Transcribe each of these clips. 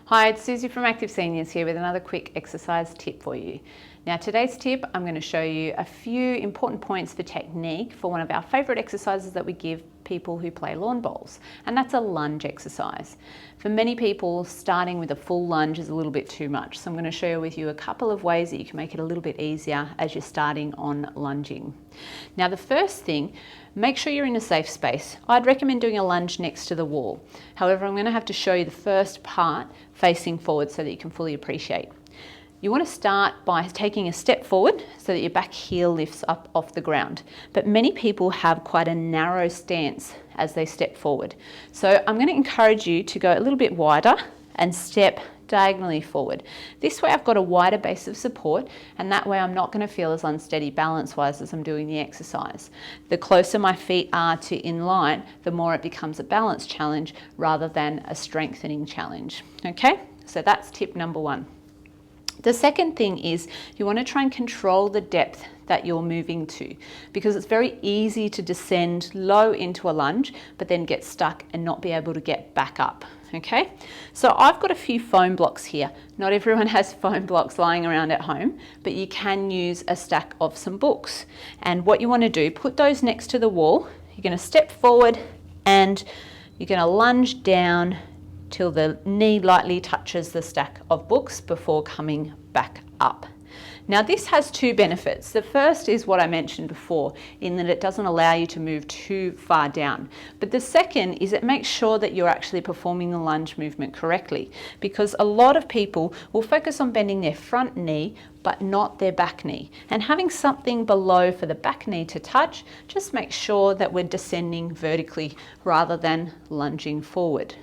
Hi, it's Susie from Active Seniors here with another quick exercise tip for you. Now today's tip, I'm going to show you a few important points for technique for one of our favourite exercises that we give people who play lawn bowls, and that's a lunge exercise. For many people, starting with a full lunge is a little bit too much, so I'm going to share with you a couple of ways that you can make it a little bit easier as you're starting on lunging. Now the first thing, make sure you're in a safe space. I'd recommend doing a lunge next to the wall. However, I'm going to have to show you the first part facing forward so that you can fully appreciate. You want to start by taking a step forward so that your back heel lifts up off the ground. But many people have quite a narrow stance as they step forward. So I'm going to encourage you to go a little bit wider and step diagonally forward. This way I've got a wider base of support, and that way I'm not going to feel as unsteady balance-wise as I'm doing the exercise. The closer my feet are to in line, the more it becomes a balance challenge rather than a strengthening challenge. Okay, so that's tip number one. The second thing is you want to try and control the depth that you're moving to, because it's very easy to descend low into a lunge but then get stuck and not be able to get back up. Okay, so I've got a few foam blocks here. Not everyone has foam blocks lying around at home, but you can use a stack of some books. And what you want to do, put those next to the wall. You're going to step forward and you're going to lunge down till the knee lightly touches the stack of books before coming back up. Now this has two benefits. The first is what I mentioned before, in that it doesn't allow you to move too far down. But the second is it makes sure that you're actually performing the lunge movement correctly, because a lot of people will focus on bending their front knee but not their back knee. And having something below for the back knee to touch just makes sure that we're descending vertically rather than lunging forward.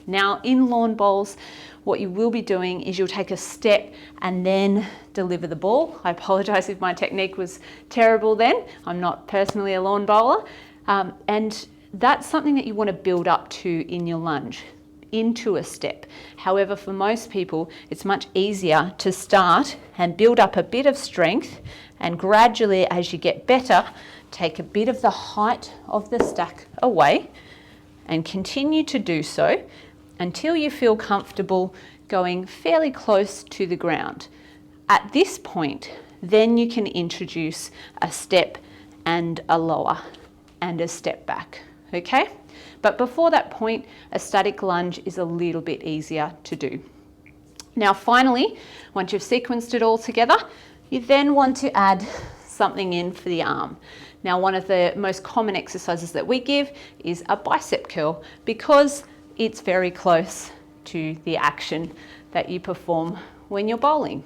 Now in lawn bowls, what you will be doing is you'll take a step and then deliver the ball. I apologise if my technique was terrible then. I'm not personally a lawn bowler. And that's something that you want to build up to in your lunge, into a step. However, for most people, it's much easier to start and build up a bit of strength, and gradually as you get better, take a bit of the height of the stack away and continue to do so until you feel comfortable going fairly close to the ground. At this point, then you can introduce a step and a lower and a step back, okay? But before that point, a static lunge is a little bit easier to do. Now finally, once you've sequenced it all together, you then want to add something in for the arm. Now one of the most common exercises that we give is a bicep curl, because it's very close to the action that you perform when you're bowling.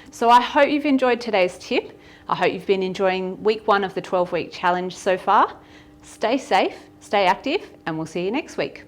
So I hope you've enjoyed today's tip. I hope you've been enjoying week 1 of the 12-week challenge so far. Stay safe, stay active, and we'll see you next week.